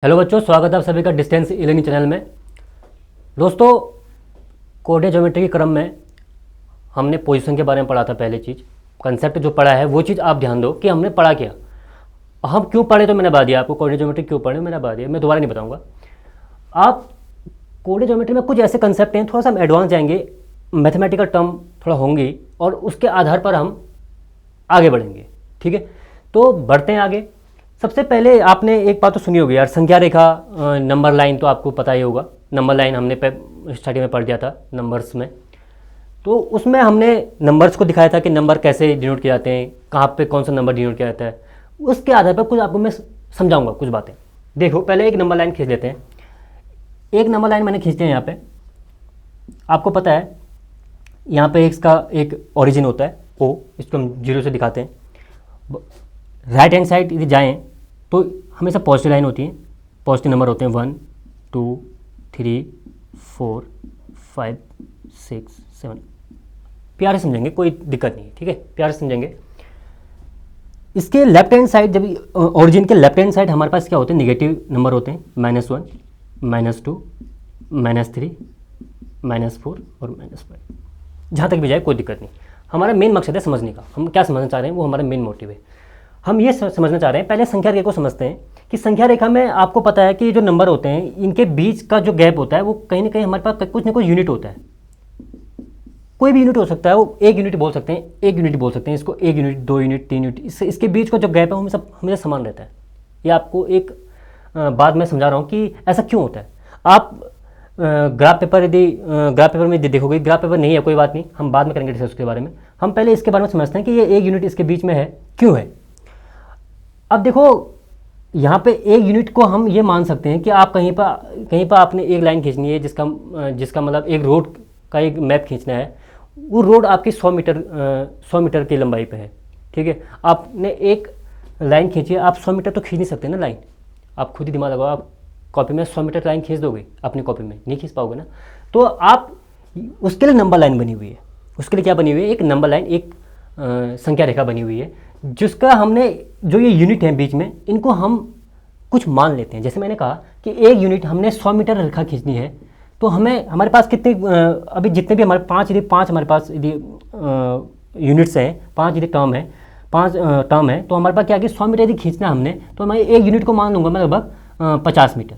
Hello बच्चों, स्वागत है आप सभी का डिस्टेंस ई लर्निंग चैनल में। दोस्तों, कोऑर्डिनेट ज्योमेट्री के क्रम में हमने पोजीशन के बारे में पढ़ा था। पहले चीज़ कंसेप्ट जो पढ़ा है वो चीज़ आप ध्यान दो कि हमने पढ़ा क्या, हम क्यों पढ़े तो मैंने बता दिया आपको। कोऑर्डिनेट ज्योमेट्री क्यों पढ़े मैंने बता दिया, मैं दोबारा नहीं बताऊँगा। आप कोऑर्डिनेट ज्योमेट्री में कुछ ऐसे कंसेप्ट हैं, थोड़ा सा हम एडवांस जाएंगे, मैथमेटिकल टर्म थोड़ा होंगी और उसके आधार पर हम आगे बढ़ेंगे। ठीक है, तो बढ़ते हैं आगे। सबसे पहले आपने एक बात तो सुनी होगी यार, संख्या रेखा, नंबर लाइन तो आपको पता ही होगा। नंबर लाइन हमने स्टडी में पढ़ दिया था नंबर्स में। तो उसमें हमने नंबर्स को दिखाया था कि नंबर कैसे डिनोट किए जाते हैं, कहाँ पे कौन सा नंबर डिनोट किया जाता है। उसके आधार पर कुछ आपको मैं समझाऊंगा कुछ बातें। देखो, पहले एक नंबर लाइन खींच लेते हैं। एक नंबर लाइन मैंने खींच लिया यहाँ पे। आपको पता है यहाँ पे इसका एक ओरिजिन होता है ओ, इसको हम 0 से दिखाते हैं। राइट हैंड साइड यदि जाएँ तो हमेशा पॉजिटिव लाइन होती है, पॉजिटिव नंबर होते हैं 1 2 3 4 5 6 7। प्यारे समझेंगे, कोई दिक्कत नहीं है। ठीक है, प्यारे समझेंगे। इसके लेफ्ट हैंड साइड, जब ओरिजिन के लेफ्ट हैंड साइड हमारे पास क्या होते हैं, निगेटिव नंबर होते हैं, -1 -2 -3 -4 और -5। जहाँ तक भी जाए कोई दिक्कत नहीं। हमारा मेन मकसद है समझने का, हम क्या समझना चाह रहे हैं वो हमारा मेन मोटिव है। हम ये समझना चाह रहे हैं, पहले संख्या रेखा को समझते हैं कि संख्या रेखा में आपको पता है कि जो नंबर होते हैं इनके बीच का जो गैप होता है वो कहीं ना कहीं हमारे पास कुछ ना कुछ यूनिट होता है। कोई भी यूनिट हो सकता है, वो 1 यूनिट बोल सकते हैं, 1 यूनिट बोल सकते हैं इसको, 1 यूनिट 2 यूनिट 3 यूनिट, इसके बीच का जो गैप है वो हमेशा समान रहता है। ये आपको एक बात मैं समझा रहा हूँ कि ऐसा क्यों होता है। आप ग्राफ पेपर में यदि देखोगे, ग्राफ पेपर नहीं है कोई बात नहीं, हम बाद में करेंगे डिस्कस उसके बारे में। हम पहले इसके बारे में समझते हैं कि ये 1 यूनिट इसके बीच में है, क्यों है। अब देखो, यहाँ पे 1 यूनिट को हम ये मान सकते हैं कि आप कहीं पर आपने एक लाइन खींचनी है जिसका मतलब एक रोड का एक मैप खींचना है। वो रोड आपकी 100 मीटर की लंबाई पे है। ठीक है, आपने एक लाइन खींची है, आप 100 मीटर तो खींच नहीं सकते ना लाइन। आप खुद ही दिमाग लगाओ, आप कॉपी में 100 मीटर लाइन खींच दोगे, अपनी कॉपी में नहीं खींच पाओगे ना। तो आप उसके लिए नंबर लाइन बनी हुई है। उसके लिए क्या बनी हुई है, एक नंबर लाइन, एक संख्या रेखा बनी हुई है, जिसका हमने जो ये यूनिट है बीच में, इनको हम कुछ मान लेते हैं। जैसे मैंने कहा कि 1 यूनिट हमने 100 मीटर रेखा खींचनी है, तो हमारे पास कितने, अभी जितने भी हमारे 5 हमारे पास यदि यूनिट्स हैं, 5 यदि टर्म है, 5 टर्म है, तो हमारे पास क्या कि 100 मीटर यदि खींचना हमने, तो मैं 1 यूनिट को मान लूँगा मैं लगभग 50 मीटर।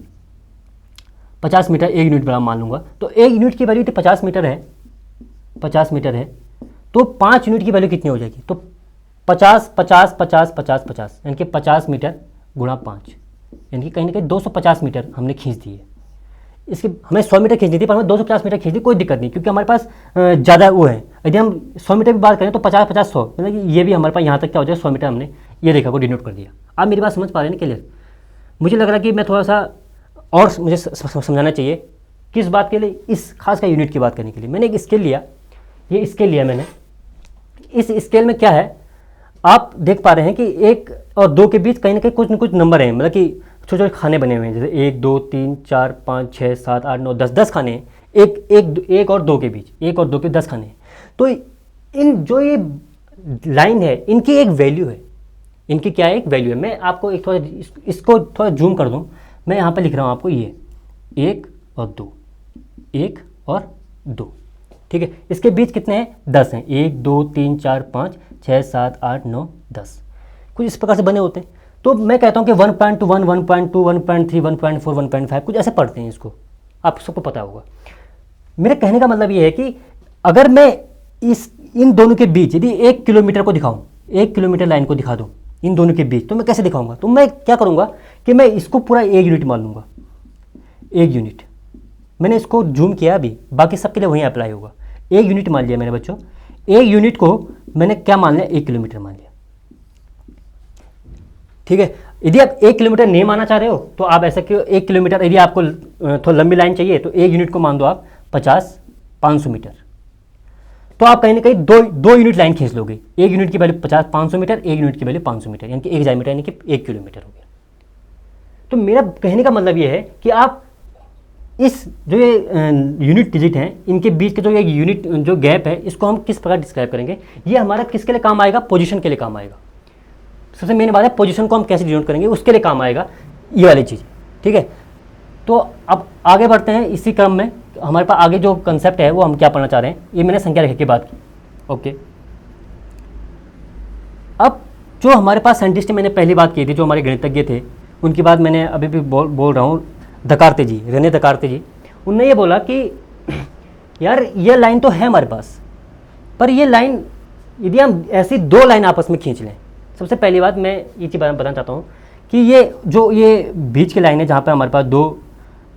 50 मीटर 1 यूनिट बड़ा मान लूँगा। तो 1 यूनिट की वैल्यू 50 मीटर है, 50 मीटर है, तो 5 यूनिट की वैल्यू कितनी हो जाएगी, तो 50 50 50 50 50 यानी कि 50 मीटर गुणा 5, यानी कि कहीं ना कहीं 250 मीटर हमने खींच दी है। इसकी हमें 100 मीटर खींचनी थी, पर हमें 250 मीटर खींच दी, कोई दिक्कत नहीं, क्योंकि हमारे पास ज़्यादा वो है। यदि हम 100 मीटर की बात करें तो 50 50 100, मतलब कि ये भी हमारे पास यहाँ तक क्या हो जाए, 100 मीटर हमने ये रेखा को डिनोट कर दिया। आप मेरी बात समझ पा रहे हैं ना क्लियर। मुझे लग रहा है कि मैं थोड़ा सा और मुझे समझाना चाहिए, किस बात के लिए, इस खास का यूनिट की बात करने के लिए। मैंने एक स्केल लिया, ये स्केल लिया मैंने। इस स्केल में क्या है, आप देख पा रहे हैं कि 1 और 2 के बीच कहीं ना कहीं कुछ न कुछ नंबर हैं, मतलब कि छोटे छोटे खाने बने हुए हैं, जैसे 1 2 3 4 5 6 7 8 9 10 खाने हैं। एक और 2 के बीच, 1 और 2 के 10 खाने हैं। तो इन जो ये लाइन है, इनकी एक वैल्यू है, इनकी क्या है, एक वैल्यू है। मैं आपको एक थोड़ा इसको थोड़ा जूम कर दूँ, मैं यहाँ पर लिख रहा हूँ आपको, ये 1 और 2, 1 और 2। ठीक है, इसके बीच कितने हैं, 10 हैं, 1 2 3 4 5 6 7 8 9 10, कुछ इस प्रकार से बने होते हैं। तो मैं कहता हूँ कि 1.1 1.2 1.3 1.4 1.5 कुछ ऐसे पढ़ते हैं इसको, आप सबको पता होगा। मेरे कहने का मतलब ये है कि अगर मैं इन दोनों के बीच यदि 1 किलोमीटर को दिखाऊँ, 1 किलोमीटर लाइन को दिखा दूँ इन दोनों के बीच, तो मैं कैसे दिखाऊंगा, तो मैं क्या करूँगा कि मैं इसको पूरा 1 यूनिट मान लूँगा। 1 यूनिट मैंने इसको जूम किया अभी, बाकी सबके लिए वहीं अप्लाई होगा। 1 यूनिट मान लिया मैंने बच्चों, 1 यूनिट को मैंने क्या मान लिया, 1 किलोमीटर मान लिया। ठीक है, यदि आप 1 किलोमीटर नहीं मानना चाह रहे हो तो आप ऐसा क्यों, 1 किलोमीटर यदि आपको थोड़ा लंबी लाइन चाहिए तो 1 यूनिट को मान दो आप 500 मीटर। तो आप कहीं ना कहीं दो यूनिट लाइन खींच लोगे। 1 यूनिट की वैल्यू 500 मीटर, 1 यूनिट की वैल्यू 500 मीटर, यानी कि 1 डायमीटर यानी कि 1 किलोमीटर हो गया। तो मेरा कहने का मतलब ये है कि आप इस जो ये यूनिट डिजिट हैं, इनके बीच के जो ये यूनिट जो गैप है, इसको हम किस प्रकार डिस्क्राइब करेंगे। ये हमारा किसके लिए काम आएगा, पोजीशन के लिए काम आएगा। सबसे मेन बात है पोजीशन को हम कैसे डिनोट करेंगे, उसके लिए काम आएगा ये वाली चीज़। ठीक है। तो अब आगे बढ़ते हैं इसी क्रम में। हमारे पास आगे जो कंसेप्ट है वो हम क्या पढ़ना चाह रहे हैं, ये मैंने संख्या रेखा की बात की। ओके, अब जो हमारे पास साइंटिस्ट मैंने पहली बात की थी, जो हमारे गणितज्ञ थे, उनकी बात मैंने अभी भी बोल रहा हूँ, दकार्ते जी, रेने दकार्ते जी। उनने ये बोला कि यार ये लाइन तो है हमारे पास, पर ये लाइन यदि हम ऐसी दो लाइन आपस में खींच लें। सबसे पहली बात मैं ये चीज़ बताना चाहता हूँ कि ये बीच की लाइन है जहाँ पे हमारे पास दो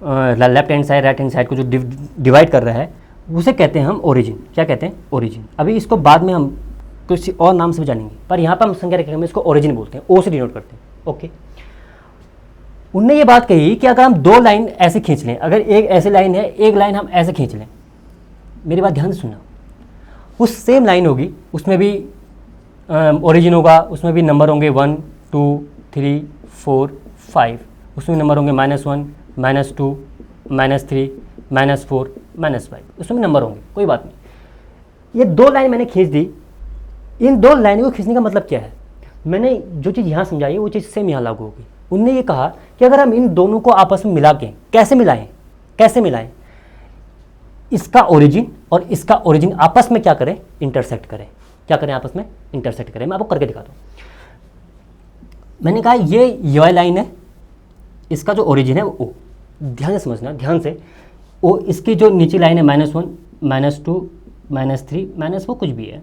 left hand side right hand side को जो डिवाइड कर रहा है, उसे कहते हैं हम ओरिजिन। क्या कहते हैं? ओरिजिन। अभी इसको बाद में हम किसी और नाम से भी जानेंगे, पर यहाँ पर हम संख्या रेखा में इसको ओरिजिन बोलते हैं, ओ से डिनोट करते हैं। ओके, उनने ये बात कही कि अगर हम दो लाइन ऐसे खींच लें, अगर एक ऐसी लाइन है, एक लाइन हम ऐसे खींच लें, मेरी बात ध्यान से सुनना, उस सेम लाइन होगी, उसमें भी ओरिजिन होगा, उसमें भी नंबर होंगे 1 2 3 4 5, उसमें नंबर होंगे -1 -2 -3 -4 -5, उसमें भी नंबर होंगे, कोई बात नहीं। ये दो लाइन मैंने खींच दी। इन दो लाइनों को खींचने का मतलब क्या है? मैंने जो चीज़ यहाँ समझाई वो चीज़ सेम यहाँ लागू होगी। उनने ये कहा कि अगर हम इन दोनों को आपस में मिला के कैसे मिलाएं, इसका ओरिजिन और इसका ओरिजिन आपस में क्या करें? इंटरसेक्ट करें। क्या करें? आपस में इंटरसेक्ट करें। मैं आपको करके दिखाता हूँ। मैंने कहा ये लाइन है, इसका जो ओरिजिन है वो ओ। ध्यान से समझना, ध्यान से। ओ, इसकी जो नीचे लाइन है -1 -2 -3 माइनस वो कुछ भी है,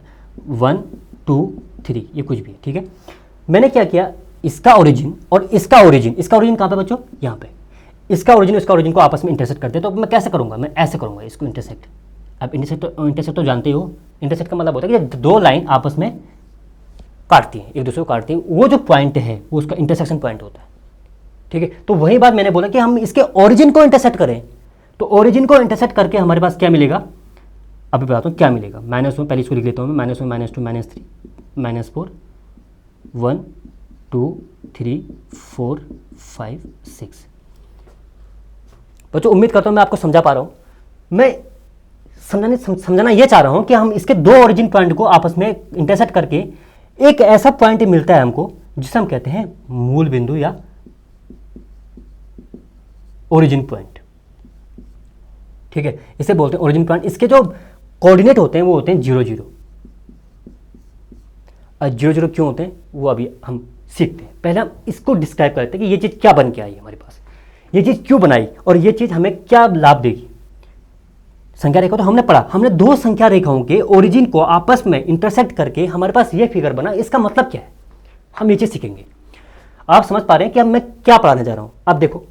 1 2 3, ये कुछ भी है, ठीक है। मैंने क्या किया, इसका ओरिजिन और इसका ओरिजिन कहाँ पे बच्चों? यहाँ पे। इसका ओरिजिन को आपस में इंटरसेक्ट करते हैं। तो मैं कैसे करूँगा? मैं ऐसे करूँगा इसको इंटरसेक्ट। अब इंटरसेक्ट तो जानते हो, इंटरसेक्ट का मतलब होता है कि दो लाइन आपस में काटती हैं, एक दूसरे को काटती हैं, वो जो पॉइंट है वो उसका इंटरसेक्शन पॉइंट होता है, ठीक है। तो वही बात मैंने बोला कि हम इसके ओरिजिन को इंटरसेक्ट करें, तो ओरिजिन को इंटरसेक्ट करके हमारे पास क्या मिलेगा? अभी बताता हूँ क्या मिलेगा। -1, पहले इसको लिख लेता हूँ मैं, -1 -2 -3 -4 1 2 3 4 5 6। बच्चों उम्मीद करता हूँ मैं आपको समझा पा रहा हूँ। मैं समझाना ये चाह रहा हूँ कि हम इसके दो ओरिजिन पॉइंट को आपस में इंटरसेक्ट करके एक ऐसा पॉइंट मिलता है हमको जिसे हम कहते हैं मूल बिंदु या ओरिजिन पॉइंट, ठीक है। इसे बोलते हैं ओरिजिन पॉइंट। इसके जो कोऑर्डिनेट होते हैं वो होते हैं 0 0। और 0 0 क्यों होते हैं वो अभी हम सीखते हैं। पहले हम इसको डिस्क्राइब करते हैं कि ये चीज़ क्या बन के आई हमारे पास, ये चीज़ क्यों बनाई और ये चीज़ हमें क्या लाभ देगी। संख्या रेखा तो हमने पढ़ा, हमने दो संख्या रेखाओं के ओरिजिन को आपस में इंटरसेक्ट करके हमारे पास ये फिगर बना। इसका मतलब क्या है, हम ये चीज़ सीखेंगे। आप समझ पा रहे हैं कि अब मैं क्या पढ़ाने जा रहा हूँ? अब देखो,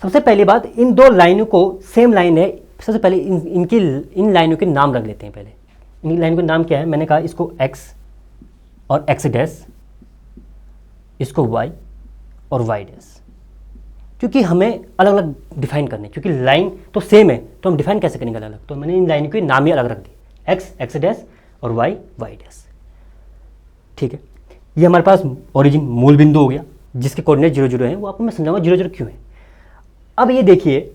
सबसे पहली बात, इन दो लाइनों को सेम लाइन है, सबसे पहले इन लाइनों के नाम रख लेते हैं। पहले इन लाइनों के नाम क्या है? मैंने कहा इसको x और x डैश, इसको y और y डैश, क्योंकि हमें अलग अलग डिफाइन करने, क्योंकि लाइन तो सेम है तो हम डिफाइन कैसे करेंगे अलग अलग। तो मैंने इन लाइन के नाम ही अलग रख दिए, x डैश और y डैश, ठीक है। ये हमारे पास ओरिजिन मूल बिंदु हो गया जिसके कोऑर्डिनेट 0 0 हैं। वो आपको मैं समझाऊंगा 0 0 क्यों है। अब ये देखिए,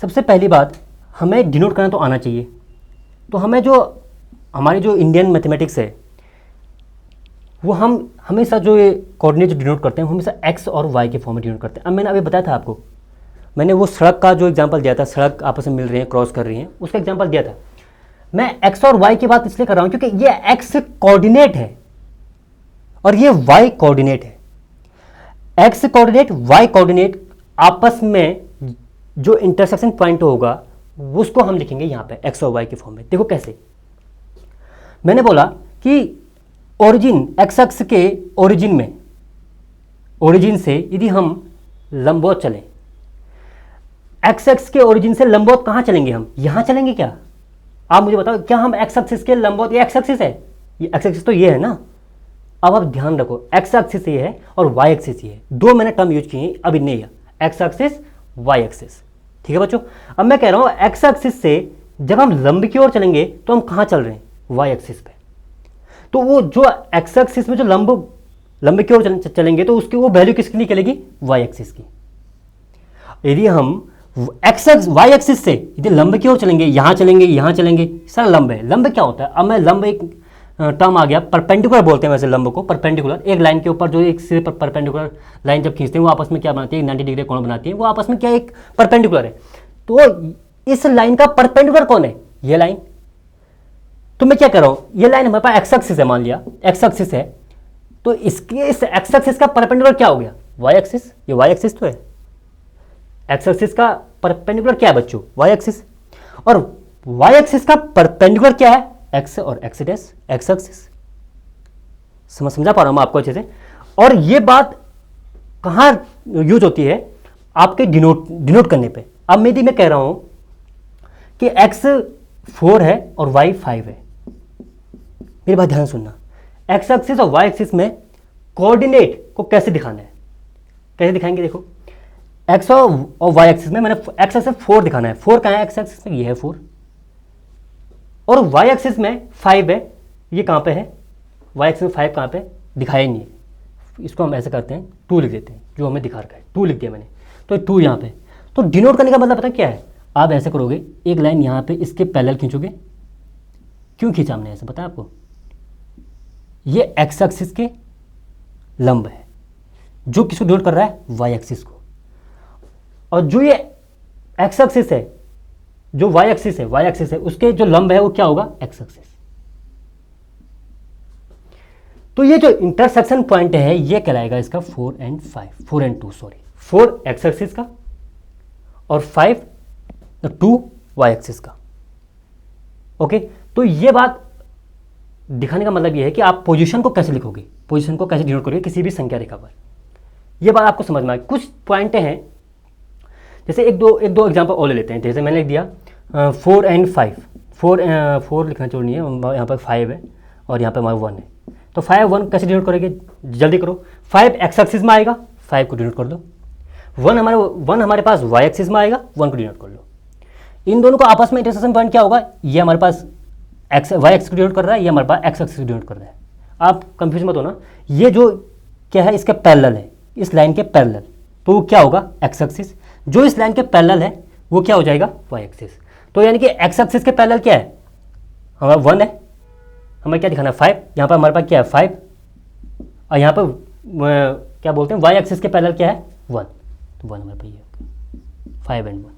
सबसे पहली बात, हमें डिनोट करना तो आना चाहिए। तो हमें जो हमारी जो इंडियन मैथमेटिक्स है वो हम हमेशा जो ये कोऑर्डिनेट जो डिनोट करते हैं वो हमेशा x और y के फॉर्म में डिनोट करते हैं। अब मैंने अभी बताया था आपको, मैंने वो सड़क का जो एग्जांपल दिया था, सड़क आपस में मिल रही है, क्रॉस कर रही हैं, उसका एग्जांपल दिया था। मैं x और y की बात इसलिए कर रहा हूँ क्योंकि ये x कोऑर्डिनेट है और ये y कोऑर्डिनेट है। x कोऑर्डिनेट y कोऑर्डिनेट आपस में जो इंटरसेक्शन पॉइंट होगा उसको हम लिखेंगे यहाँ पे x और y के फॉर्म में। देखो कैसे, मैंने बोला कि ओरिजिन x अक्ष के ओरिजिन में, ओरिजिन से यदि हम लंबवत चलें, x अक्ष के ओरिजिन से लंबवत कहाँ चलेंगे? हम यहाँ चलेंगे क्या? आप मुझे बताओ, क्या हम x एक्सिस के लंबवत, ये x एक्सिस है, ये x एक्सिस तो ये है ना। अब आप ध्यान रखो, x एक्सिस ये है और y एक्सिस ये है। दो मैंने टर्म यूज किए अब इनने, x एक्सिस y एक्सिस, ठीक है बच्चों। अब मैं कह रहा हूँ x एक्सिस से जब हम लंब की ओर चलेंगे तो हम कहाँ चल रहे हैं? y एक्सिस पे। तो वो जो x एक्सिस में जो लंब की ओर चलेंगे तो उसकी वो वैल्यू किसकी निकलेगी? y एक्सिस की। यदि हम y एक्सिस से यदि लंब की ओर चलेंगे, यहाँ चलेंगे, यहाँ चलेंगे, सारा लंब है। लंब क्या होता है? अब मैं लंब एक टर्म आ गया, परपेंडिकुलर बोलते हैं वैसे लंब को, परपेंडिकुलर, एक लाइन के ऊपर जो एक सिरे पर परपेंडिकुलर लाइन जब खींचते हैं वो आपस में क्या बनाती है, 90 डिग्री कोण बनाती है, वो आपस में क्या एक परपेंडिकुलर है। तो इस लाइन का परपेंडिकुलर कौन है, ये लाइन। तो मैं क्या कर रहा हूँ, ये लाइन हमारे पास एक्स एक्सिस है, मान लिया एक्स एक्सिस है, तो इसके इस एक्स एक्सिस का परपेंडिकुलर क्या हो गया, वाई एक्सिस। ये वाई एक्सिस तो है, एक्स एक्सिस का परपेंडिकुलर क्या है बच्चों, वाई एक्सिस। और वाई एक्सिस का परपेंडिकुलर क्या है, एक्स और एक्स डैश, एक्स एक्सिस। समझा पा रहा हूं मैं आपको अच्छे से। और ये बात कहाँ यूज होती है, आपके डिनोट करने पे। अब मैं कह रहा हूं कि x 4 है और y 5 है, मेरी बात ध्यान सुनना। एक्स एक्सिस और वाई एक्सिस में कोऑर्डिनेट को कैसे दिखाना है, कैसे दिखाएंगे, देखो एक्स और वाई एक्सिस में मैंने एक्स एक्सिस 4 दिखाना है, 4 कहाँ है एक्स एक्सिस में, ये है 4, और वाई एक्सिस में 5 है, ये कहाँ पे है, वाई एक्सिस में 5 कहाँ पे दिखाया ही नहीं है, इसको हम ऐसे करते हैं 2 लिख देते हैं, जो हमें दिखा रखा है 2 लिख दिया मैंने, तो 2 यहाँ पे। तो डिनोट करने का मतलब पता क्या है, आप ऐसे करोगे, एक लाइन यहाँ पे इसके पैरेलल खींचोगे, क्यों खींचा हमने ऐसे पता है आपको, ये एक्स एक्सिस के लंब है, जो किसको डिनोट कर रहा है, वाई एक्सिस को। और जो ये एक्स एक्सिस है, जो वाई एक्सिस है, वाई एक्सिस है, उसके जो लंब है वो क्या होगा, एक्स एक्सिस। तो ये जो इंटरसेक्शन पॉइंट है ये कहलाएगा इसका 4 and 5, 4 and 2 sorry, 4 x axis का और 5 2 वाई एक्सिस का। ओके, तो ये बात दिखाने का मतलब ये है कि आप पोजीशन को कैसे लिखोगे, पोजीशन को कैसे डिनोट करोगे किसी भी संख्या रेखा पर, ये बात आपको समझ में आए। कुछ पॉइंट हैं, जैसे एक दो एग्जांपल और ले लेते हैं। जैसे मैंने लिख दिया 4 and 5, 4 लिखना छोड़ नहीं है, यहाँ पर 5 है और यहाँ पर हमारा 1 है, तो 5 1 कैसे डिनोट करेंगे, जल्दी करो। 5 एक्स एक्सिस में आएगा, 5 को डिनोट कर दो। 1 हमारे पास वाई एक्सिस में आएगा, 1 को डिनोट कर लो। इन दोनों को आपस में इंटरसेक्शन पॉइंट क्या होगा, ये हमारे पास वाई एक्सिस को डिनोट कर रहा है, ये हमारे पास एक्स एक्सिस को डिनोट कर रहा है। आप कंफ्यूज मत होना, ये जो क्या है इसके पैरेलल है, इस लाइन के पैरेलल, तो वो क्या होगा, एक्स एक्सिस। जो इस लाइन के पैरेलल है वो क्या हो जाएगा, वाई एक्सिस। तो यानी कि एक्स एक्सिस के पैरेलल क्या है, हमारा 1 है, हमें क्या दिखाना है 5, यहाँ पर हमारे पास क्या है 5, और यहाँ पर क्या बोलते हैं वाई एक्सिस के पैरेलल क्या है 1, तो 1 हमारे पास ये 5 and 1।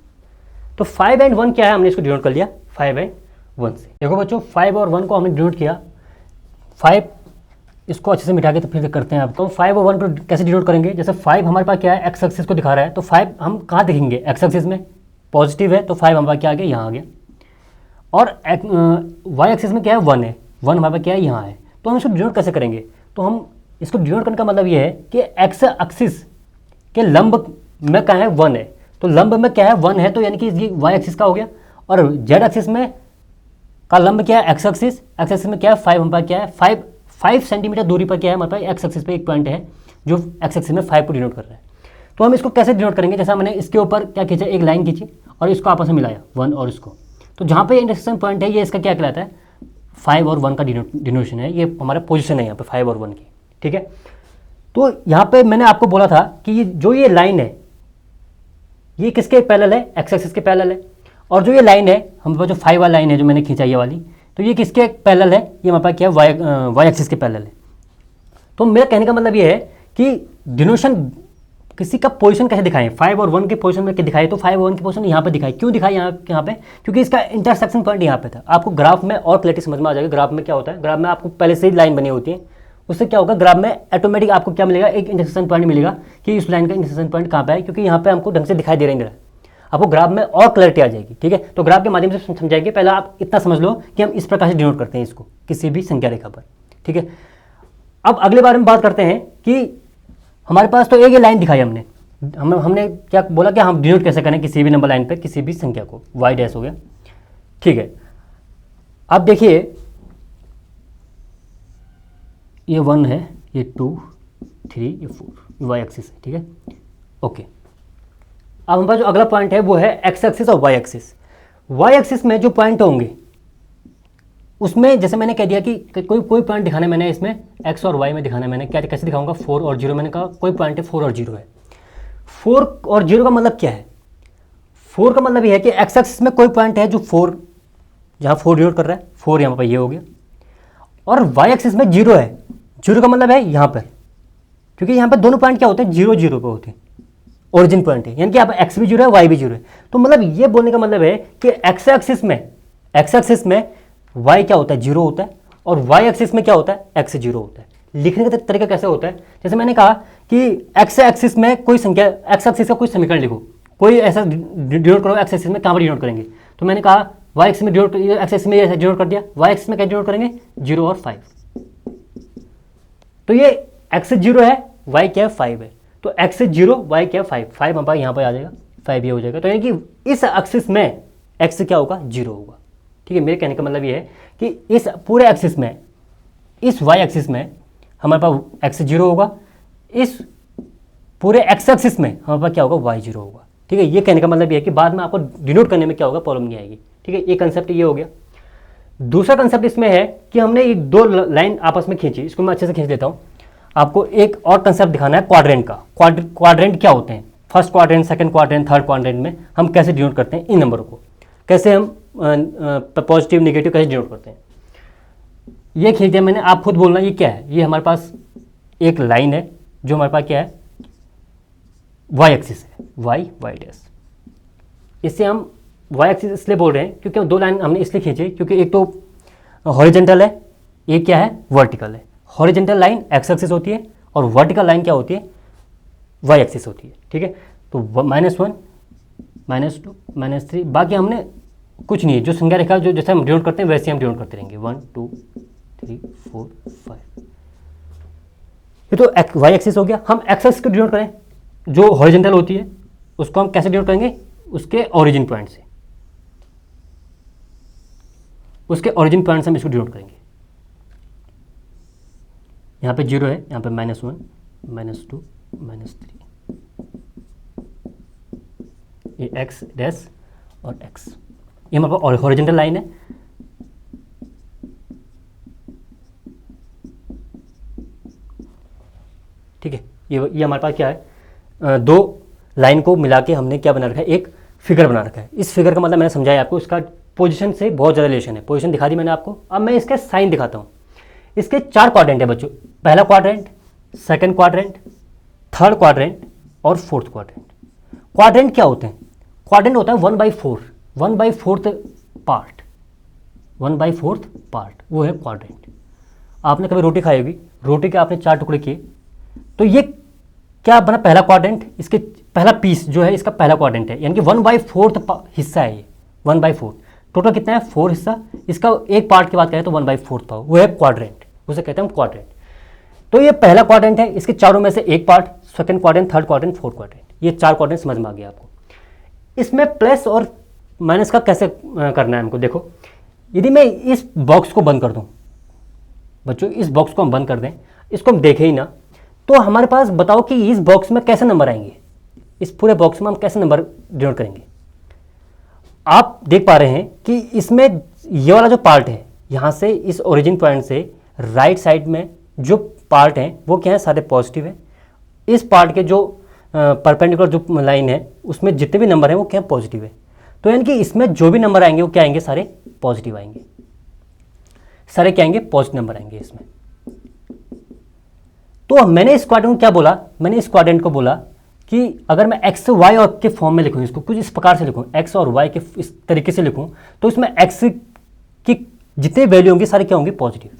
तो 5 and 1 क्या है, हमने इसको डिनोट कर लिया 5 and 1 से। देखो बच्चों 5 और 1 को हमने डिनोट किया, 5 इसको अच्छे से मिटा के तो फिर करते हैं आप। तो 5 और 1 को कैसे डिनोट करेंगे, जैसे 5 हमारे पास क्या है एक्स एक्सिस को दिखा रहा है, तो 5 हम कहाँ देखेंगे, एक्स एक्सिस में, पॉजिटिव है तो 5 हमारे पास क्या आ गया, यहाँ आ गया। और वाई एक्सिस में क्या है 1 है, 1 हमारे पास क्या है यहाँ है। तो हम इसको डिनोट कैसे करेंगे, तो हम इसको डिनोट करने का मतलब ये है कि एक्स एक्सिस के लंब में क्या है 1 है, तो लंब में क्या है 1 है, तो यानी कि ये वाई एक्सिस का हो गया। और जेड एक्सिस में का लंब क्या है एक्स एक्सिस, एक्स एक्सिस में क्या है 5 हमारे पास क्या है 5 सेंटीमीटर दूरी पर क्या है हमारे पास एक्स एक्सिस पे एक पॉइंट है जो एक्स एक्सिस में 5 को डिनोट कर रहा है। तो हम इसको कैसे डिनोट करेंगे, जैसा मैंने इसके ऊपर क्या खींचा, एक लाइन खींची और इसको आपस में मिलाया 1 और इसको, तो जहाँ पे इंटरसेक्शन पॉइंट है ये इसका क्या कहलाता है, 5 और 1 का डिनोशन है, ये हमारा पोजीशन है यहाँ पे 5 और 1 की, ठीक है। तो यहाँ पे मैंने आपको बोला था कि ये लाइन है ये किसके पैरेलल है, एक्स एक्सिस के पैरेलल है। और जो ये लाइन है हमारे पास जो 5 वाला लाइन है जो मैंने खींचा ये वाली, तो ये किसके पैरेलल है, ये हमारे पास क्या है वाई एक्सिस के पैरेलल है। तो मेरा कहने का मतलब ये है कि डिनोशन किसी का पोजीशन कैसे दिखाएं, 5 और 1 के पोजीशन में क्या दिखाए, तो 5 और 1 की पोजीशन यहाँ पे दिखाई, क्यों दिखाई यहाँ पे, क्योंकि इसका इंटरसेक्शन पॉइंट यहाँ पे था। आपको ग्राफ में और क्लैरिटी समझ में आ जाएगी। ग्राफ में क्या होता है, ग्राफ में आपको पहले से ही लाइन बनी होती है, उससे क्या होगा ग्राफ में ऑटोमेटिक आपको क्या मिलेगा, एक इंटरसेक्शन पॉइंट मिलेगा कि इस लाइन का इंटरसेक्शन पॉइंट कहाँ पे है, क्योंकि यहाँ पे हमको ढंग से दिखाई दे रहा है, आपको ग्राफ में और क्लैरिटी आ जाएगी, ठीक है। तो ग्राफ के माध्यम से समझाएंगे, पहले आप इतना समझ लो कि हम इस प्रकार से डिनोट करते हैं इसको किसी भी संख्या रेखा पर, ठीक है। अब अगले बारे में बात करते हैं कि हमारे पास तो एक ये लाइन दिखाई हमने क्या बोला कि हम डिनोट कैसे करें किसी भी नंबर लाइन पे किसी भी संख्या को, वाई डैश हो गया, ठीक है। अब देखिए ये 1 है, ये 2 3 ये 4 वाई एक्सिस है, ठीक है, ओके। अब हमारे पास जो अगला पॉइंट है वो है एक्स एक्सिस और वाई एक्सिस। वाई एक्सिस में जो पॉइंट होंगे उसमें जैसे मैंने कह दिया कि कोई पॉइंट दिखाना है मैंने इसमें एक्स और वाई में दिखाना है, मैंने क्या कैसे दिखाऊंगा 4 और 0, मैंने कहा कोई पॉइंट है 4 और 0 है। 4 और 0 का मतलब क्या है, 4 का मतलब ये है कि एक्स एक्सिस में कोई पॉइंट है जो 4 जहाँ 4 डिनोट कर रहा है, 4 यहाँ पर ये हो गया। और वाई एक्सिस में 0 है। 0 का मतलब है यहाँ पर, क्योंकि यहाँ पर दोनों पॉइंट क्या होते हैं, 0 0 पे होते हैं, ओरिजिन पॉइंट है, यानी कि यहाँ पर एक्स भी 0 है, वाई भी 0 है। तो मतलब ये बोलने का मतलब है कि एक्स एक्सिस में वाई क्या होता है, 0 होता है, और वाई एक्सिस में क्या होता है, एक्स 0 होता है। लिखने का तरीका कैसे होता है, जैसे मैंने कहा कि एक्स एक्सिस में कोई संख्या, एक्स एक्सिस का कोई समीकरण लिखो, कोई ऐसा डिनोट करो, एक्स एक्सिस में कहाँ पर डिनोट करेंगे, तो मैंने कहा वाई एक्सिस में डिनोट, एक्स एक्सिस में ऐसा डिनोट कर दिया, वाई एक्सिस में क्या डिनोट करेंगे, 0 और 5। तो ये एक्स 0 है, वाई क्या है, 5 है, तो एक्स 0, वाई क्या है, 5, 5 हमारे यहाँ पर आ जाएगा, 5 ये हो जाएगा। तो यानी कि इस एक्सिस में एक्स क्या होगा, 0 होगा। ठीक है, मेरे कहने का मतलब ये है कि इस पूरे एक्सिस में, इस वाई एक्सिस में हमारे पास एक्स 0 होगा, इस पूरे एक्स एक्सिस में हमारे पास क्या होगा, वाई 0 होगा। ठीक है, ये कहने का मतलब ये है कि बाद में आपको डिनोट करने में क्या होगा, प्रॉब्लम नहीं आएगी। ठीक है, ये कंसेप्ट ये हो गया। दूसरा कंसेप्ट इसमें है कि हमने ये दो लाइन आपस में खींची, इसको मैं अच्छे से खींच लेता हूँ। आपको एक और कंसेप्ट दिखाना है क्वाड्रेंट का। क्वाड्रेंट क्या होते हैं, first quadrant, second quadrant, third quadrant में हम कैसे डिनोट करते हैं इन नंबरों को, कैसे हम पॉजिटिव नेगेटिव कैसे डिनोट करते हैं। ये खींच दिया मैंने, आप खुद बोलना ये क्या है। ये हमारे पास एक लाइन है जो हमारे पास क्या है, वाई एक्सिस है, वाई डैश। इससे हम वाई एक्सिस इसलिए बोल रहे हैं क्योंकि दो लाइन हमने इसलिए खींची, क्योंकि एक तो हॉरिजॉन्टल है, एक क्या है, वर्टिकल है। हॉरिजॉन्टल लाइन एक्स एक्सिस होती है और वर्टिकल लाइन क्या होती है, वाई एक्सिस होती है। ठीक है, तो -1, -2, -3, बाकी हमने कुछ नहीं है, जो संख्या रेखा जो जैसे हम डिनोट करते हैं वैसे हम डिनोट करते रहेंगे, 1 2 3 4 5। ये तो वाई एक्सिस हो गया। हम एक्स एक्सिस को डिनोट करें, जो हॉरिजॉन्टल होती है उसको हम कैसे डिनोट करेंगे, उसके ओरिजिन पॉइंट से, उसके ओरिजिन पॉइंट से हम इसको डिनोट करेंगे। यहाँ पे 0 है, यहाँ पे -1, -2, -3, ये एक्स डैश और एक्स, ये हमारे पास हॉरिजॉन्टल लाइन है। ठीक है, ये हमारे पास क्या है, दो लाइन को मिला के हमने क्या बना रखा है, एक फिगर बना रखा है। इस फिगर का मतलब मैंने समझाया आपको, इसका पोजीशन से बहुत ज़्यादा रिलेशन है। पोजीशन दिखा दी मैंने आपको, अब मैं इसके साइन दिखाता हूँ। इसके 4 क्वाड्रेंट है बच्चों, पहला quadrant, second quadrant, third quadrant और फोर्थ क्वाड्रेंट। क्वाड्रेंट क्या होते हैं, क्वाड्रेंट होता है 1/4, 1/4 पार्ट, 1/4 पार्ट, वो है क्वाड्रेंट। आपने कभी रोटी खाई होगी, रोटी के आपने 4 टुकड़े किए, तो ये क्या बना, पहला क्वाड्रेंट, इसके पहला पीस जो है इसका पहला क्वाड्रेंट है, यानी कि 1/4 हिस्सा है ये, 1/4। टोटल कितना है, 4 हिस्सा, इसका एक पार्ट की बात करें तो 1/4 पार्ट, वो है क्वाड्रेंट, उसे कहते हैं हम क्वाड्रेंट। तो ये पहला क्वाड्रेंट है, इसके चारों में से एक part, second quadrant, third quadrant, fourth quadrant, ये 4 क्वाड्रेंट समझ में आ गया आपको। इसमें प्लस और माइनस का कैसे करना है हमको, देखो यदि मैं इस बॉक्स को बंद कर दूं बच्चों, इस बॉक्स को हम बंद कर दें, इसको हम देखें ही ना, तो हमारे पास बताओ कि इस बॉक्स में कैसे नंबर आएंगे, इस पूरे बॉक्स में हम कैसे नंबर डिनोट करेंगे। आप देख पा रहे हैं कि इसमें ये वाला जो पार्ट है, यहाँ से इस ओरिजिन पॉइंट से राइट साइड में जो पार्ट हैं वो क्या है, सारे पॉजिटिव है। इस पार्ट के जो परपेंडिकुलर जो लाइन है उसमें जितने भी नंबर हैं वो क्या पॉजिटिव है। तो यानी कि इसमें जो भी नंबर आएंगे वो क्या आएंगे, सारे पॉजिटिव आएंगे, सारे क्या आएंगे, पॉजिटिव नंबर आएंगे इसमें। तो मैंने इस क्वाड्रेंट को क्या बोला, मैंने इस क्वाड्रेंट को बोला कि अगर मैं एक्स वाई और के फॉर्म में लिखूँ, इसको कुछ इस प्रकार से लिखूँ, एक्स और वाई के इस तरीके से लिखूँ, तो इसमें एक्स की जितनी वैल्यू होंगी सारे क्या होंगे, पॉजिटिव,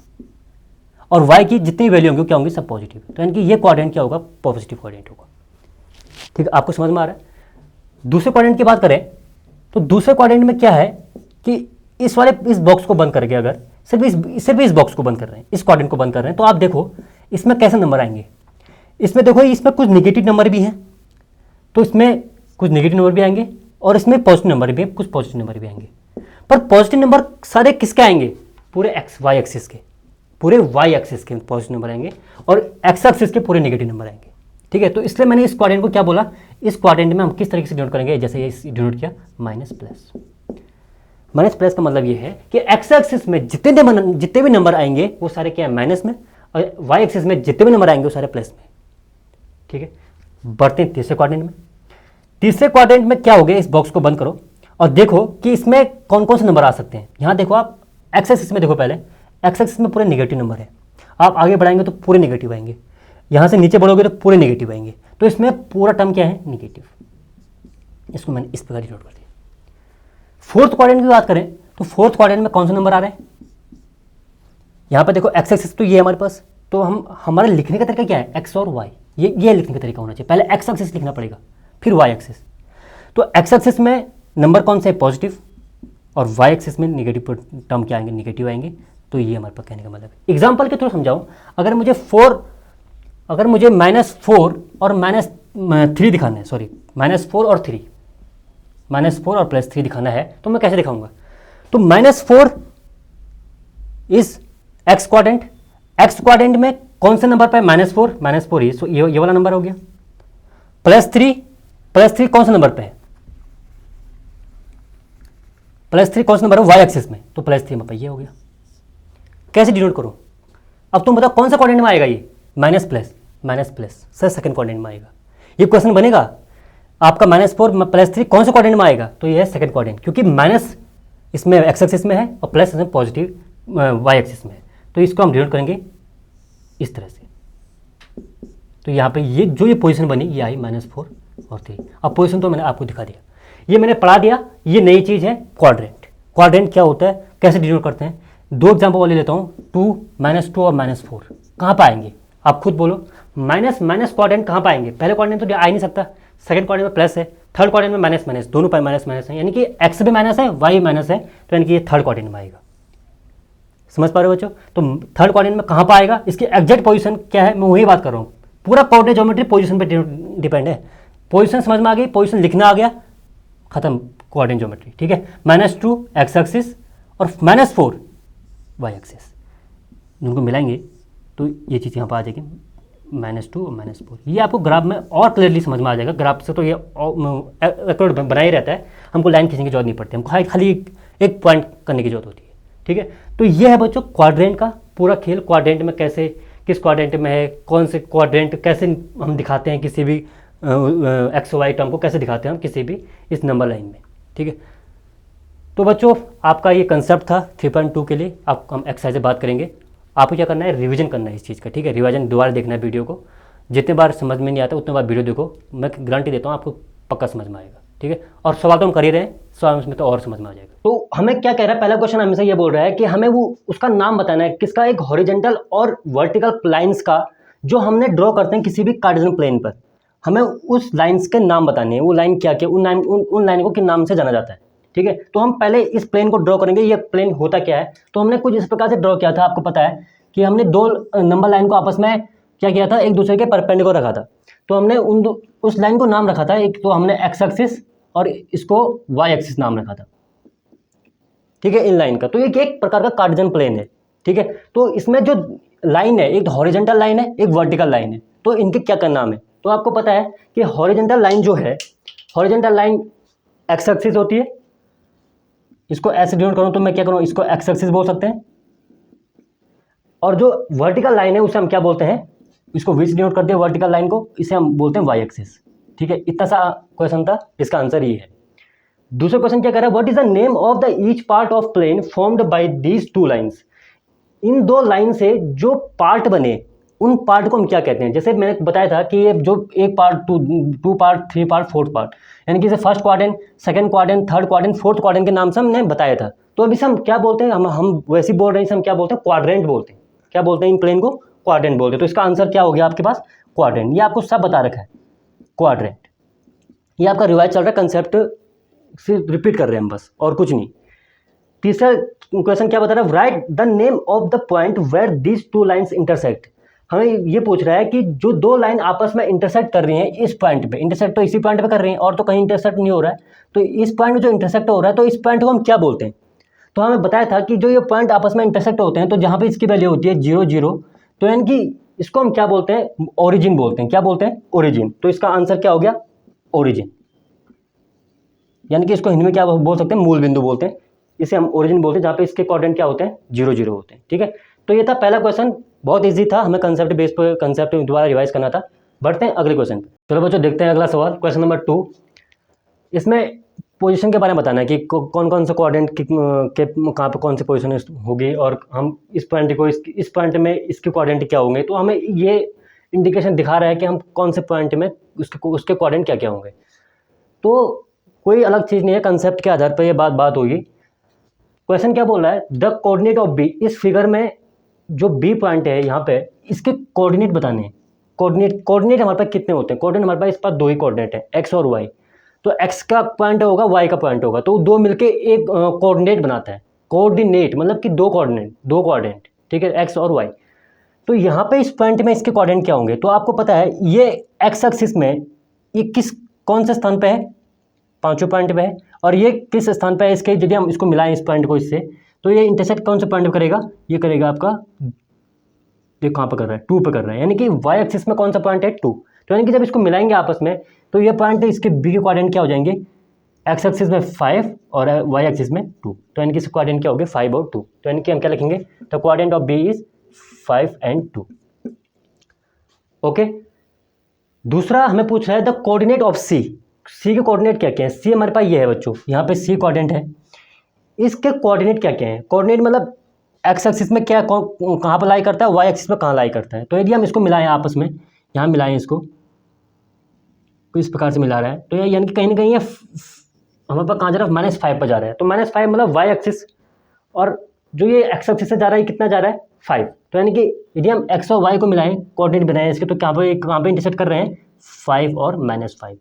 और वाई की जितनी वैल्यू होंगी क्या होंगी, सब पॉजिटिव। तो यानी कि ये क्वाड्रेंट क्या होगा, पॉजिटिव क्वाड्रेंट होगा। ठीक है, आपको समझ में आ रहा है। दूसरे क्वाड्रेंट की बात करें तो दूसरे क्वाड्रेंट में क्या है कि इस बॉक्स को बंद करके, अगर सिर्फ इस बॉक्स को बंद कर रहे हैं, इस क्वाड्रेंट को बंद कर रहे हैं, तो आप देखो इसमें कैसे नंबर आएंगे। इसमें देखो इसमें कुछ नेगेटिव नंबर भी हैं, तो इसमें कुछ नेगेटिव नंबर भी आएंगे और इसमें पॉजिटिव नंबर भी हैं, कुछ पॉजिटिव नंबर भी आएंगे। पर पॉजिटिव नंबर सारे किसके आएंगे, पूरे वाई एक्सिस के, पूरे वाई एक्सिस के पॉजिटिव नंबर आएंगे और एक्स एक्सिस के पूरे नेगेटिव नंबर आएंगे। ठीक है, तो इसलिए मैंने इस क्वाड्रेंट को क्या बोला, इस क्वाड्रेंट में हम किस तरीके से डिनोट करेंगे, जैसे ये डिनोट किया माइनस प्लस का मतलब ये है कि एक्स एक्सिस में जितने भी नंबर आएंगे वो सारे क्या है, माइनस में, और वाई एक्सिस में जितने भी नंबर आएंगे वो सारे प्लस में। ठीक है, बढ़ते हैं तीसरे क्वाड्रेंट में। तीसरे क्वाड्रेंट में क्या हो गया, इस बॉक्स को बंद करो और देखो कि इसमें कौन कौन से नंबर आ सकते हैं। यहाँ देखो आप एक्स एक्सिस में देखो, पहले एक्स एक्सिस में पूरे नेगेटिव नंबर है, आप आगे बढ़ाएंगे तो पूरे नेगेटिव आएंगे, यहाँ से नीचे बढ़ोगे तो पूरे नेगेटिव आएंगे, तो इसमें पूरा टर्म क्या है, नेगेटिव। इसको मैंने इस प्रकार डिनोट कर दिया। फोर्थ क्वाड्रेंट की बात करें तो फोर्थ क्वाड्रेंट में कौन सा नंबर आ रहा है, यहाँ पर देखो एक्स एक्सिस तो ये हमारे पास, तो हमारे लिखने का तरीका क्या है, एक्स और वाई, ये लिखने का तरीका होना चाहिए। पहले एक्स एक्सिस लिखना पड़ेगा, फिर वाई एक्सिस। तो एक्स एक्सिस में नंबर कौन से है, पॉजिटिव, और वाई एक्सिस में नेगेटिव टर्म क्या आएंगे, नेगेटिव आएंगे। तो ये हमारे पास कहने का मतलब है। एग्जाम्पल के थ्रू समझाऊं, अगर मुझे -4 और -3 दिखाना है, सॉरी -4 और 3, -4 और +3 दिखाना है, तो मैं कैसे दिखाऊंगा, तो -4 is x quadrant, x quadrant में कौन से नंबर पर -4 ये वाला नंबर हो गया। +3 कौन से नंबर पे है, +3 कौन सा नंबर है, वाई एक्सिस में, तो +3 में ये हो गया। कैसे डिनोट करूं, अब तुम बताओ कौन सा क्वाड्रेंट में आएगा ये, माइनस सर सेकंड क्वाड्रेंट में आएगा। ये क्वेश्चन बनेगा आपका -4 +3 कौन से क्वाड्रेंट में आएगा, तो ये है सेकंड क्वाड्रेंट, क्योंकि माइनस इसमें एक्स एक्सिस में है और प्लस इसमें पॉजिटिव वाई एक्सिस में है। तो इसको हम डिनोट करेंगे इस तरह से। तो यहाँ पे ये पोजीशन बनी, ये आई -4 और 3। अब पोजीशन तो मैंने आपको दिखा दिया, ये मैंने पढ़ा दिया। ये नई चीज़ है क्वाड्रेंट। क्वाड्रेंट क्या होता है, कैसे डिनोट करते हैं, 2 एग्जाम्पल वाले लेता हूँ, 2 -2 और -4 कहाँ पर आएंगे, आप खुद बोलो। माइनस क्वाड्रेंट कहाँ पर आएंगे, पहले क्वाड्रेंट तो आ ही नहीं सकता, सेकंड क्वाड्रेंट में प्लस है, थर्ड क्वाड्रेंट में माइनस, दोनों पर माइनस है, यानी कि एक्स भी माइनस है, वाई माइनस है, तो यानी कि ये थर्ड क्वाड्रेंट में आएगा। समझ पा रहे हो बच्चों, तो थर्ड क्वाड्रेंट में कहाँ पर आएगा, इसकी एग्जैक्ट पोजीशन क्या है, मैं वही बात कर रहा हूँ। पूरा कोऑर्डिनेट ज्योमेट्री पोजीशन पे डिपेंड है। पोजीशन समझ में आ गई, पोजीशन लिखना आ गया, खत्म कोऑर्डिनेट ज्योमेट्री। ठीक है, -2 एक्स एक्सिस और -4 वाई एक्सिस, उनको मिलाएंगे तो ये चीज़ यहाँ पर आ जाएगी, -2 और -4। ये आपको ग्राफ में और क्लियरली समझ में आ जाएगा। ग्राफ से तो ये बना ही रहता है, हमको लाइन खींचने की जरूरत नहीं पड़ती, हमको खाली एक पॉइंट करने की जरूरत होती है। ठीक है, तो ये है बच्चों क्वाड्रेंट का पूरा खेल। क्वाड्रेंट में कैसे, किस क्वाड्रेंट में है, कौन से क्वाड्रेंट, कैसे हम दिखाते हैं किसी भी एक्स वाई टर्म को, कैसे दिखाते हैं हम किसी भी इस नंबर लाइन में। ठीक है, तो बच्चों आपका ये कंसेप्ट था 3.2 के लिए। आप हम एक्सरसाइज से बात करेंगे, आपको क्या करना है, रिवीजन करना है इस चीज़ का। ठीक है, रिवीजन दोबारा देखना है वीडियो को, जितने बार समझ में नहीं आता उतने बार वीडियो देखो, मैं गारंटी देता हूँ आपको पक्का समझ में आएगा। ठीक है, और सवाल तो हम कर ही रहे हैं, सवाल में तो और समझ में आ जाएगा। तो हमें क्या कह रहा है, पहला क्वेश्चन हमेशा ये बोल रहा है कि हमें वो उसका नाम बताना है, किसका, एक हॉरिजॉन्टल और वर्टिकल लाइंस का जो हमने ड्रॉ करते हैं किसी भी कार्टेशियन प्लेन पर, हमें उस लाइंस के नाम बताने हैं। वो लाइन क्या क्या, उन लाइन को किन नाम से जाना जाता है। ठीक है, तो हम पहले इस प्लेन को ड्रॉ करेंगे। ये प्लेन होता क्या है, तो हमने कुछ इस प्रकार से ड्रॉ किया था, आपको पता है कि हमने 2 नंबर लाइन को आपस में क्या किया था, एक दूसरे के परपेंडिकुलर रखा था। तो हमने उस लाइन को नाम रखा था, एक तो हमने एक्स एक्सिस और इसको वाई एक्सिस नाम रखा था। ठीक है, इन लाइन का, तो ये एक प्रकार का कार्टेशियन प्लेन है। ठीक है, तो इसमें जो लाइन है, एक हॉरिजॉन्टल लाइन है, एक वर्टिकल लाइन है, तो इनके क्या क्या नाम है। तो आपको पता है कि हॉरिजॉन्टल लाइन जो है, हॉरिजॉन्टल लाइन एक्स एक्सिस होती है। इसको ऐसे डिनोट करूं तो मैं क्या करूं, इसको एक्स एक्सिस बोल सकते हैं। और जो वर्टिकल लाइन है उसे हम क्या बोलते हैं, इसको वी से डिनोट करते हैं वर्टिकल लाइन को, इसे हम बोलते हैं वाई एक्सिस। ठीक है, इतना सा क्वेश्चन था, इसका आंसर ये है। दूसरा क्वेश्चन क्या कह रहा है, what is the name of the each part of plane formed by these 2 lines. इन 2 लाइन से जो पार्ट बने उन पार्ट को हम क्या कहते हैं। जैसे मैंने बताया था कि ये जो एक पार्ट, 2 पार्ट, 3 पार्ट, 4 पार्ट, यानी कि जैसे first quadrant, second quadrant, third quadrant, fourth quadrant के नाम से हमने बताया था। तो अभी से हम क्या बोलते हैं, हम वैसे बोल रहे हैं, हम क्या बोलते हैं, क्वाड्रेंट बोलते हैं। क्या बोलते हैं, इन प्लेन को क्वाड्रेंट बोलते हैं। तो इसका आंसर क्या हो गया आपके पास, क्वाड्रेंट। ये आपको सब बता रखा है, क्वाड्रेंट। ये आपका रिवाइज चल रहा है, कंसेप्ट सिर्फ रिपीट कर रहे हैं हम बस, और कुछ नहीं। तीसरा क्वेश्चन क्या बता रहा है, write the name of the point where these 2 lines intersect. हमें ये पूछ रहा है कि जो 2 लाइन आपस में इंटरसेक्ट कर रही हैं इस पॉइंट पे, इंटरसेक्ट तो इसी पॉइंट पे कर रही हैं और तो कहीं इंटरसेक्ट नहीं हो रहा है, तो इस पॉइंट में जो इंटरसेक्ट हो रहा है, तो इस पॉइंट को हम क्या बोलते हैं। तो हमें बताया था कि जो ये पॉइंट आपस में इंटरसेक्ट होते हैं, तो जहाँ पे इसकी वैल्यू होती है 0 0, तो यानी कि इसको हम क्या बोलते हैं, ओरिजिन बोलते हैं। क्या बोलते हैं, ओरिजिन। तो इसका आंसर क्या हो गया, ओरिजिन। यानी कि इसको हिंदी में क्या बोल सकते हैं, मूल बिंदु बोलते हैं। इसे हम ओरिजिन बोलते हैं, जहाँ पे इसके कोऑर्डिनेट क्या होते हैं, 0 0 होते हैं। ठीक है, तो ये था पहला क्वेश्चन, बहुत इजी था, हमें कंसेप्ट बेस पर कंसेप्ट दोबारा रिवाइज करना था। बढ़ते हैं अगले क्वेश्चन पे। चलो बच्चों देखते हैं अगला सवाल, क्वेश्चन नंबर 2। इसमें पोजीशन के बारे में बताना है कि कौन कौन से कोऑर्डिनेट के कहाँ पे कौन सी पोजीशन होगी, और हम इस पॉइंट को इस पॉइंट में इसके कोऑर्डिनेट क्या होंगे। तो हमें ये इंडिकेशन दिखा रहा है कि हम कौन से पॉइंट में उसके कोऑर्डिनेट क्या क्या होंगे। तो कोई अलग चीज़ नहीं है, कंसेप्ट के आधार पर ये बात होगी। क्वेश्चन क्या बोल रहा है, द कोऑर्डिनेट ऑफ बी, इस फिगर में जो बी पॉइंट है यहाँ पे इसके कोऑर्डिनेट बताने हैं। कोऑर्डिनेट हमारे पास कितने होते हैं, कोऑर्डिनेट हमारे पास इस पास दो ही कोऑर्डिनेट है, एक्स और वाई। तो एक्स का पॉइंट होगा, वाई का पॉइंट होगा, तो दो मिलके एक कोऑर्डिनेट बनाता है। कोऑर्डिनेट मतलब कि दो कोऑर्डिनेट, ठीक है, एक्स और वाई। तो यहाँ पे इस पॉइंट में इसके कोऑर्डिनेट क्या होंगे, तो आपको पता है ये एक्स एक्सिस में ये कौन से स्थान पे है, पांचों पॉइंट पे है, और ये किस स्थान पे है इसके, यदि हम इसको मिलाएं इस पॉइंट को इससे, तो ये इंटरसेक्ट कौन से पॉइंट पे करेगा, ये करेगा आपका, ये कहाँ पे कर रहा है, 2 पे कर रहा है, यानी कि वाई एक्सिस में कौन सा पॉइंट है, 2। तो यानी कि जब इसको मिलाएंगे आपस में तो ये पॉइंट इसके बी के कोऑर्डिनेट क्या हो जाएंगे, एक्स एक्सिस में 5 और वाई एक्सिस में 2। तो यानी कि इसके कोऑर्डिनेट क्या हो गए, 5 और 2। तो यानी कि हम क्या लिखेंगे, the coordinate of B is 5 and 2। Okay, दूसरा हमें पूछ रहा है the coordinate of C. C के कोऑर्डिनेट क्या क्या है, सी हमारे पास ये है बच्चों, यहाँ पे सी कोऑर्डिनेट है, इसके कोऑर्डिनेट क्या क्या है। कोऑर्डिनेट मतलब एक्स एक्सिस में क्या कहाँ पर लाई करता है, वाई एक्सिस में कहाँ लाई करता है। तो यदि हम इसको मिलाएं आपस में, यहाँ मिलाएं इसको, तो इस प्रकार से मिला रहा है, तो यानी कि कहीं ना कहीं ये हमारे पास कहाँ जा रहा है, -5 पर जा रहा है। तो -5 मतलब वाई एक्सिस, और जो ये एक्स एक्सिस से जा रहा है, कितना जा रहा है, 5। तो यानी कि यदि हम एक्स और वाई को मिलाएं, कोऑर्डिनेट बनाएं इसके, तो कहाँ पे इंटरसेक्ट कर रहे हैं, 5 और -5।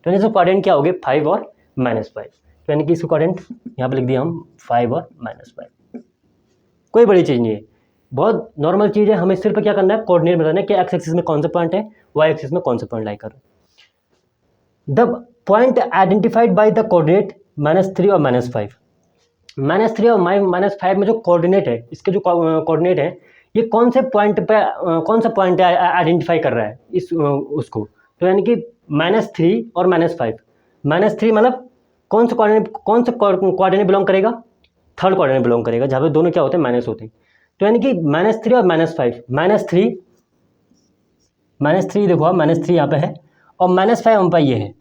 तो यानी कोऑर्डिनेट क्या हो गए, 5 और -5। तो यानी कि इसको कोऑर्डिनेट यहाँ पे लिख दिया हम 5 और -5। कोई बड़ी चीज़ नहीं है, बहुत नॉर्मल चीज़ है। हमें सिर्फ क्या करना है, कोऑर्डिनेट बताना है कि एक्स एक्सिस में कौन सा पॉइंट है, वाई एक्सिस में कौन सा पॉइंट लाई कर रहा है। The point identified by the coordinate -3 और -5। -3 और -5 में जो कोऑर्डिनेट है, इसके जो कोऑर्डिनेट है, ये कौन से पॉइंट पे कौन सा पॉइंट आइडेंटिफाई कर रहा है इस उसको। तो यानी कि -3 और -5। -3 मतलब कौन सा कोऑर्डिनेट बिलोंग करेगा, थर्ड कोऑर्डिनेट बिलोंग करेगा, जहाँ पे दोनों क्या होते हैं, माइनस होते हैं। तो यानी कि -3 और -5, -3 देखो आप, -3 यहाँ पे है और -5 हम पे ये है।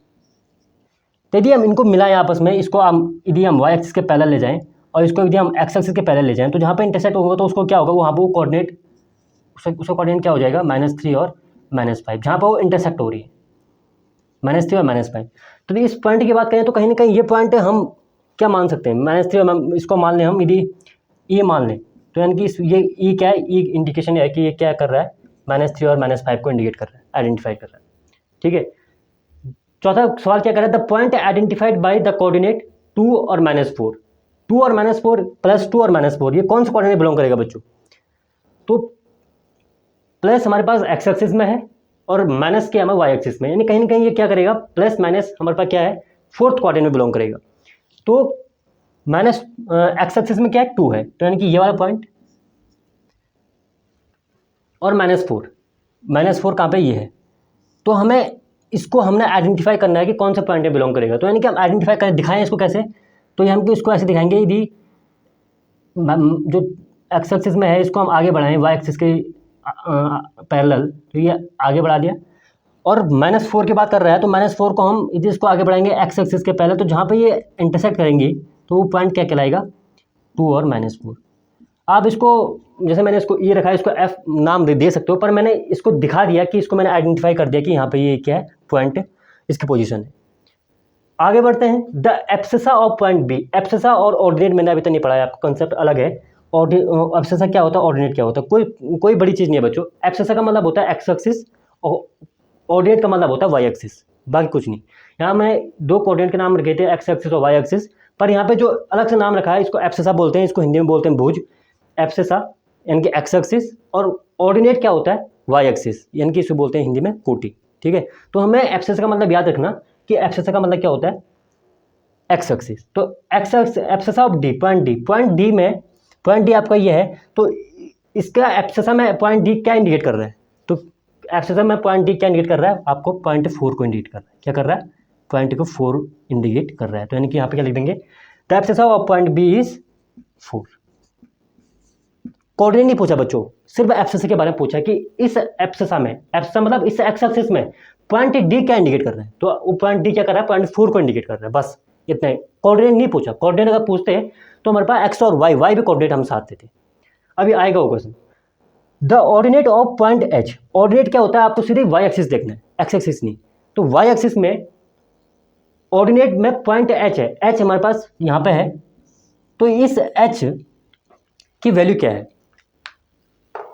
तो यदि हम इनको मिलाएं आपस में, इसको यदि हम वाई एक्सिस के पैरेलल ले जाएं और इसको यदि हम एक्स एक्सिस के पैरेलल ले जाएं, तो जहाँ पे इंटरसेक्ट होगा तो उसको क्या होगा, वहाँ पर वो कोऑर्डिनेट, उसका कोऑर्डिनेट क्या हो जाएगा, -3 और -5, जहाँ पर वो इंटरसेक्ट हो रही है, -3 और -5। तो इस पॉइंट की बात करें तो कहीं ना कहीं ये पॉइंट हम क्या मान सकते हैं, -3 और इसको मान लें हम, यदि ई मान लें, तो यानी कि ये ई क्या है, ई इंडिकेशन है कि ये क्या कर रहा है, -3 और -5 को इंडिकेट कर रहा है, आइडेंटिफाई कर रहा है। ठीक है, चौथा सवाल क्या कर रहा है, the point identified by the coordinate 2 और -4। 2 और -4 प्लस 2 और -4 ये कौन सा कोऑर्डिनेट बिलोंग करेगा बच्चों। तो प्लस हमारे पास एक्स एक्सिस में है और माइनस क्या है वाई एक्सिस में, यानी कहीं ना कहीं ये क्या करेगा, प्लस माइनस हमारे पास क्या है, फोर्थ क्वाड्रेंट में बिलोंग करेगा। तो माइनस एक्स एक्सिस में क्या है, 2 है, तो यानी कि ये वाला पॉइंट, और -4 कहाँ पे, ये है। तो हमें इसको हमने आइडेंटिफाई करना है कि कौन सा पॉइंट में बिलोंग करेगा। तो यानी कि हम आइडेंटिफाई करें, दिखाएं इसको कैसे, तो हम इसको ऐसे दिखाएंगे, यदि जो एक्स एक्सिस में है इसको हम आगे बढ़ाएं वाई एक्सिस के पैरेलल, तो ये आगे बढ़ा दिया, और -4 की बात कर रहा है, तो -4 को हम यदि इसको आगे बढ़ाएंगे एक्स एक्सिस के पैरेलल, तो जहाँ पे ये इंटरसेक्ट करेंगी तो वो पॉइंट क्या कहलाएगा, 2 और -4। आप इसको, जैसे मैंने इसको ई रखा है, इसको एफ नाम दे सकते हो, पर मैंने इसको दिखा दिया कि इसको मैंने आइडेंटिफाई कर दिया कि यहाँ पे ये क्या है, पॉइंट इसकी पोजीशन है। आगे बढ़ते हैं, the abscissa of point B. Abscissa और ऑर्डिनेट मैंने अभी तक नहीं पढ़ा है, आपका कंसेप्ट अलग है। एब्सिसा क्या होता है, ऑर्डिनेट क्या होता है, कोई बड़ी चीज़ नहीं है बच्चों। एब्सिसा का मतलब होता है एक्स एक्सिस और ऑर्डिनेट का मतलब होता है वाई एक्सिस, बाकी कुछ नहीं। यहाँ मैं 2 कोऑर्डिनेट के नाम रखे थे, एक्स एक्सिस और वाई एक्सिस, पर यहाँ पे जो अलग से नाम रखा है इसको एब्सिसा बोलते हैं, इसको हिंदी में बोलते हैं भुज। एब्सिसा यानी कि एक्स एक्सिस, और ऑर्डिनेट क्या होता है, वाई एक्सिस, यानी कि इसको बोलते हैं हिंदी में कोटि। ठीक है, तो हमें एब्सिसा का मतलब याद रखना कि एब्सिसा का मतलब क्या होता है, एक्स एक्सिस। तो x abscissa of D, point D आपका ये है, तो इसका एब्सिसा में पॉइंट डी क्या इंडिकेट कर रहा है, तो एब्सिसा में पॉइंट डी क्या इंडिकेट कर रहा है, आपको पॉइंट 4 को इंडिकेट कर रहा है। क्या कर रहा है, पॉइंट को 4 इंडिकेट कर रहा है। तो यानी कि यहाँ पे क्या लिख देंगे, the abscissa of point B is 4। Coordinate नहीं पूछा बच्चों, सिर्फ एब्सिसा के बारे में पूछा कि इस एब्सिसा में, एब्सिसा मतलब इस एक्स एक्सिस में पॉइंट डी क्या इंडिकेट कर रहा है, तो वो पॉइंट डी क्या कर रहा है, पॉइंट 4 को इंडिकेट कर रहा है, बस इतना ही, कोऑर्डिनेट नहीं पूछा। कोऑर्डिनेट अगर पूछते तो हमारे पास एक्स और वाई भी कोऑर्डिनेट हम साथ देते। अभी आएगा वो question, the ordinate of point H. Ordinate क्या होता है, आपको सीधे वाई एक्सिस देखना है, एक्स एक्सिस नहीं। तो वाई एक्सिस में ऑर्डिनेट में पॉइंट एच है, एच हमारे पास यहाँ पे है, तो इस एच की वैल्यू क्या है,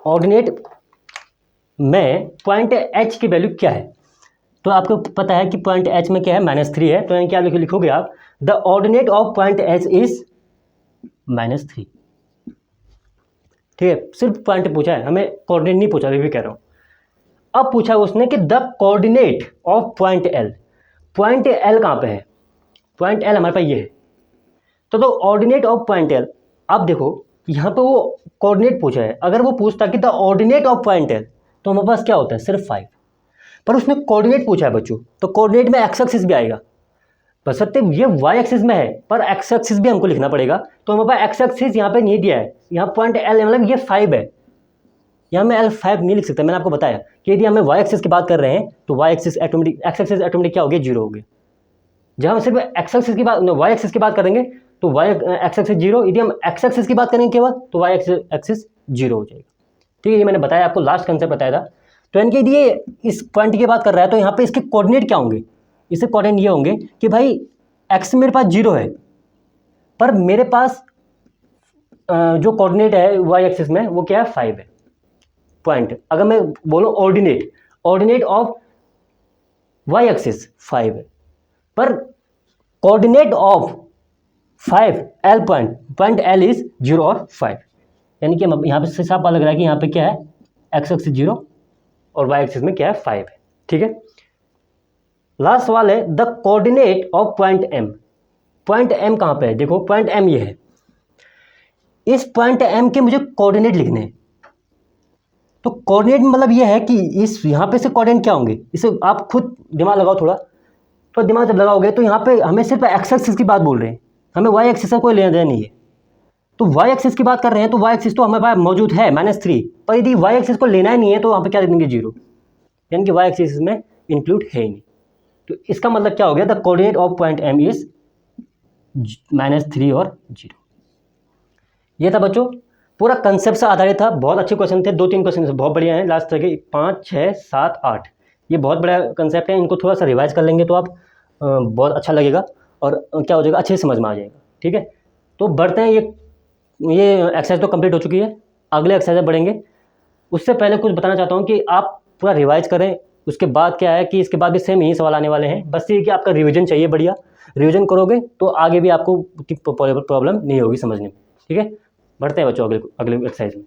ऑर्डिनेट में पॉइंट एच की वैल्यू क्या है। तो आपको पता है कि पॉइंट एच में क्या है, -3 है। तो यहाँ क्या लिखोगे आप, the ordinate of point H is -3। ठीक है, सिर्फ पॉइंट पूछा है, हमें कोऑर्डिनेट नहीं पूछा, अभी भी कह रहा हूँ। अब पूछा उसने कि the coordinate of point L. Point L कहाँ पे है, पॉइंट एल हमारे पास ये है। तो ऑर्डिनेट ऑफ पॉइंट एल, अब देखो यहाँ पे वो कोऑर्डिनेट पूछा है, अगर वो पूछता कि the ordinate of point L, तो हमारे पास क्या होता है, सिर्फ 5। पर उसने कोऑर्डिनेट पूछा है बच्चों, तो कोऑर्डिनेट में एक्स एक्सिस भी आएगा। बशर्ते ये वाई एक्सिस में है, पर एक्स एक्सिस भी हमको लिखना पड़ेगा। तो हमारे पास एक्स एक्सिस यहाँ पे नहीं दिया है, यहाँ पॉइंट एल मतलब ये 5 है, यहाँ मैं L5 नहीं लिख सकता। मैंने आपको बताया कि यदि हमें वाई एक्सिस की बात कर रहे हैं तो Y axis automatic, X axis automatic क्या हो गया, 0 हो गया। जब हम सिर्फ एक्स एक्सिस की बात, वाई एक्सिस की बात करेंगे तो वाई एक्स एक्सिस 0, यदि हम एक्स एक्सिस की बात करेंगे केवल तो वाई एक्सिस 0 हो जाएगा। ठीक है, ये मैंने बताया आपको, लास्ट कंसेप्ट बताया था। तो यानी कि यदि ये इस पॉइंट की बात कर रहा है तो यहाँ पे इसके कोऑर्डिनेट क्या होंगे, इसके कोऑर्डिनेट ये होंगे कि भाई एक्स मेरे पास 0 है, पर मेरे पास जो कोऑर्डिनेट है वाई एक्सिस में वो क्या है, 5 है। पॉइंट अगर मैं बोलूँ ordinate, ordinate of Y axis 5 है, पर coordinate of 5 L point L is 0 और 5। यानी कि यहाँ पे साफ पता लग रहा है कि यहाँ पे क्या है, एक्स एक्सिस 0 और वाई एक्सिस में क्या है, 5 है। ठीक है, लास्ट सवाल है, the coordinate of point M. Point M कहाँ पे है, देखो पॉइंट एम ये है, इस पॉइंट एम के मुझे कोऑर्डिनेट लिखने हैं। तो कोऑर्डिनेट मतलब ये है कि इस यहाँ पे से कोऑर्डिनेट क्या होंगे, इसे आप खुद दिमाग लगाओ थोड़ा। तो दिमाग जब लगाओगे तो यहाँ पे हमें सिर्फ एक्स एक्सिस की बात बोल रहे हैं, हमें वाई एक्सिस का कोई लेना देना नहीं है। तो वाई एक्सिस की बात कर रहे हैं तो वाई एक्सिस तो हमारे पास मौजूद है -3, पर यदि वाई एक्सिस को लेना ही नहीं है तो वहाँ पे क्या लिख देंगे, 0, यानी कि वाई एक्सिस में इंक्लूड है ही नहीं। तो इसका मतलब क्या हो गया, the coordinate of point M is -3 और 0। ये था बच्चों, पूरा कंसेप्ट से आधारित था। बहुत अच्छे क्वेश्चन थे, 2-3 क्वेश्चन बहुत बढ़िया हैं लास्ट तक के, 5, 6, 7, 8, ये बहुत बड़ा कंसेप्ट है। इनको थोड़ा सा रिवाइज कर लेंगे तो आप बहुत अच्छा लगेगा और क्या हो जाएगा, अच्छे से समझ में आ जाएगा। ठीक है, तो बढ़ते हैं, ये एक्सरसाइज तो कंप्लीट हो चुकी है, अगले एक्सरसाइज बढ़ेंगे। उससे पहले कुछ बताना चाहता हूँ कि आप पूरा रिवाइज करें। उसके बाद क्या है कि इसके बाद भी सेम यही सवाल आने वाले हैं, बस ये कि आपका रिविजन चाहिए, बढ़िया रिविजन करोगे तो आगे भी आपको प्रॉब्लम नहीं होगी समझने में। ठीक है, बढ़ते हैं बच्चों अगले एक्सरसाइज में।